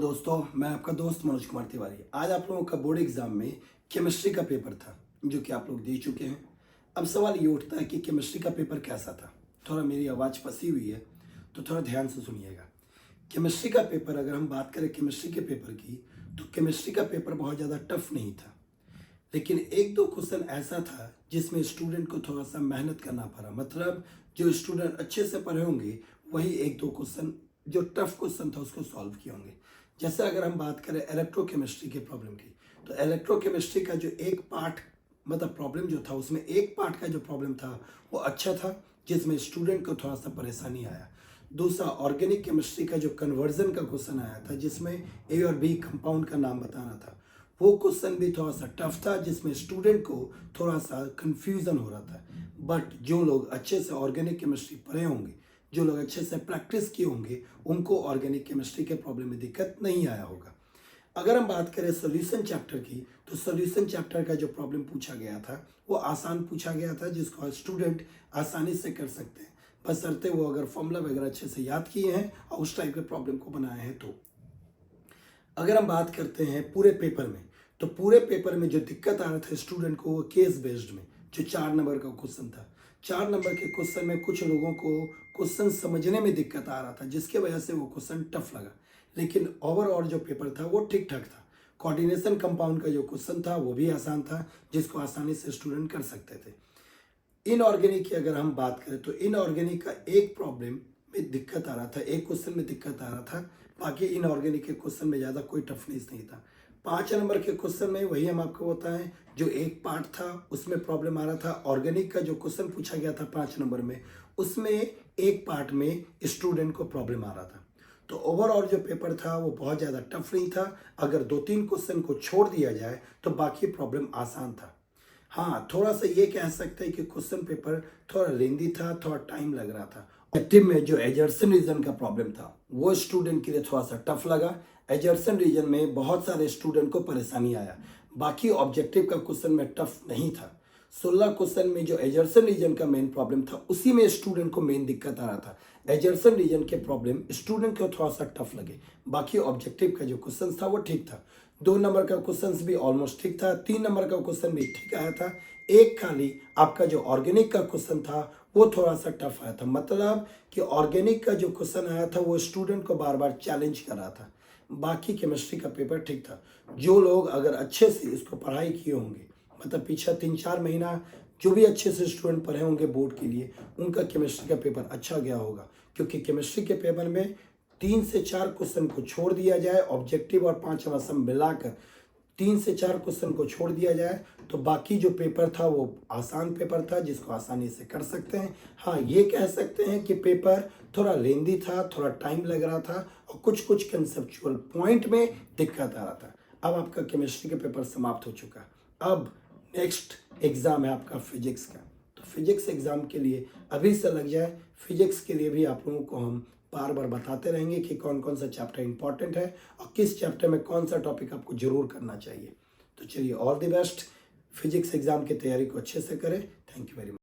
दोस्तों, मैं आपका दोस्त मनोज कुमार तिवारी। आज आप लोगों का बोर्ड एग्जाम में केमिस्ट्री का पेपर था जो कि आप लोग दे चुके हैं। अब सवाल ये उठता है कि केमिस्ट्री का पेपर कैसा था। थोड़ा मेरी आवाज़ फंसी हुई है तो थोड़ा ध्यान से सुनिएगा। केमिस्ट्री का पेपर, अगर हम बात करें केमिस्ट्री के पेपर की, तो केमिस्ट्री का पेपर बहुत ज़्यादा टफ नहीं था, लेकिन एक दो क्वेश्चन ऐसा था जिसमें स्टूडेंट को थोड़ा सा मेहनत करना पड़ा। मतलब जो स्टूडेंट अच्छे से पढ़े होंगे वही एक दो क्वेश्चन जो टफ क्वेश्चन था उसको सॉल्व किए होंगे। जैसे अगर हम बात करें इलेक्ट्रोकेमिस्ट्री के प्रॉब्लम की, तो इलेक्ट्रोकेमिस्ट्री का जो एक पार्ट मतलब प्रॉब्लम जो था, उसमें एक पार्ट का जो प्रॉब्लम था वो अच्छा था, जिसमें स्टूडेंट को थोड़ा सा परेशानी आया। दूसरा ऑर्गेनिक केमिस्ट्री का जो कन्वर्जन का क्वेश्चन आया था, जिसमें ए और बी कंपाउंड का नाम बताना था, वो क्वेश्चन भी थोड़ा सा टफ था, जिसमें स्टूडेंट को थोड़ा सा कंफ्यूजन हो रहा था। बट जो लोग अच्छे से ऑर्गेनिक केमिस्ट्री पढ़े होंगे, जो लोग अच्छे से प्रैक्टिस किए होंगे, उनको ऑर्गेनिक केमिस्ट्री के प्रॉब्लम में दिक्कत नहीं आया होगा। अगर हम बात करें सॉल्यूशन चैप्टर की, तो सॉल्यूशन चैप्टर का जो प्रॉब्लम पूछा गया था वो आसान पूछा गया था, जिसको स्टूडेंट आसानी से कर सकते हैं, बशर्ते वो अगर फॉर्मूला वगैरह अच्छे से याद किए हैं और उस टाइप के प्रॉब्लम को बनाए हैं। तो अगर हम बात करते हैं पूरे पेपर में, तो पूरे पेपर में जो दिक्कत आ रहा था स्टूडेंट को, वो केस बेस्ड में जो 4 नंबर का क्वेश्चन था। 4 नंबर के क्वेश्चन में कुछ लोगों को क्वेश्चन समझने में दिक्कत आ रहा था, जिसके वजह से वो क्वेश्चन टफ लगा। लेकिन ओवरऑल जो पेपर था वो ठीक ठाक था। कोऑर्डिनेशन कंपाउंड का जो क्वेश्चन था वो भी आसान था, जिसको आसानी से स्टूडेंट कर सकते थे। इनऑर्गेनिक की अगर हम बात करें, तो इनऑर्गेनिक का एक प्रॉब्लम में दिक्कत आ रहा था, एक क्वेश्चन में दिक्कत आ रहा था। बाकी इनऑर्गेनिक के क्वेश्चन में ज़्यादा कोई टफनेस नहीं था। 5 नंबर के क्वेश्चन में वही हम आपको बताएं, जो एक पार्ट था उसमें प्रॉब्लम आ रहा था। ऑर्गेनिक का जो क्वेश्चन पूछा गया था 5 नंबर में, उसमें एक पार्ट में स्टूडेंट को प्रॉब्लम आ रहा था। तो ओवरऑल जो पेपर था वो बहुत ज़्यादा टफ नहीं था। अगर 2-3 क्वेश्चन को छोड़ दिया जाए तो बाकी प्रॉब्लम आसान था। हाँ, थोड़ा सा ये कह सकते हैं कि क्वेश्चन पेपर थोड़ा लेंदी था, थोड़ा टाइम लग रहा था। ऑब्जेक्टिव में जो एजर्सन रीजन का प्रॉब्लम था वो स्टूडेंट के लिए थोड़ा सा टफ लगा। एजर्सन रीजन में बहुत सारे स्टूडेंट को परेशानी आया। बाकी ऑब्जेक्टिव का क्वेश्चन में टफ नहीं था। 16 क्वेश्चन में जो एजर्सन रीजन का मेन प्रॉब्लम था, उसी में स्टूडेंट को मेन दिक्कत आ रहा था। एजर्सन रीजन के प्रॉब्लम स्टूडेंट को थोड़ा सा टफ लगे। बाकी ऑब्जेक्टिव का जो क्वेश्चन था वो ठीक था। 2 नंबर का क्वेश्चन भी ऑलमोस्ट ठीक था। 3 नंबर का क्वेश्चन भी ठीक आया था। एक खाली आपका जो ऑर्गेनिक का क्वेश्चन था वो थोड़ा सा टफ आया था। मतलब कि ऑर्गेनिक का जो क्वेश्चन आया था वो स्टूडेंट को बार बार चैलेंज कर रहा था। बाकी केमिस्ट्री का पेपर ठीक था। जो लोग अगर अच्छे से इसको पढ़ाई किए होंगे, मतलब पीछे 3-4 महीना जो भी अच्छे से स्टूडेंट पढ़े होंगे बोर्ड के लिए, उनका केमिस्ट्री का पेपर अच्छा गया होगा। क्योंकि केमिस्ट्री के पेपर में 3 से 4 क्वेश्चन को छोड़ दिया जाए, ऑब्जेक्टिव और 5वां सम मिलाकर 3 से 4 क्वेश्चन को छोड़ दिया जाए, तो बाकी जो पेपर था वो आसान पेपर था, जिसको आसानी से कर सकते हैं। हाँ, ये कह सकते हैं कि पेपर थोड़ा लेंदी था, थोड़ा टाइम लग रहा था और कुछ कुछ कंसेप्चुअल पॉइंट में दिक्कत आ रहा था। अब आपका केमिस्ट्री का पेपर समाप्त हो चुका। अब नेक्स्ट एग्ज़ाम है आपका फिजिक्स का। तो फिजिक्स एग्ज़ाम के लिए अभी से लग जाए। फिजिक्स के लिए भी आप लोगों को हम बार बार बताते रहेंगे कि कौन कौन सा चैप्टर इंपॉर्टेंट है और किस चैप्टर में कौन सा टॉपिक आपको जरूर करना चाहिए। तो चलिए, all the best. Physics exam की तैयारी को अच्छे से करें। Thank you very much.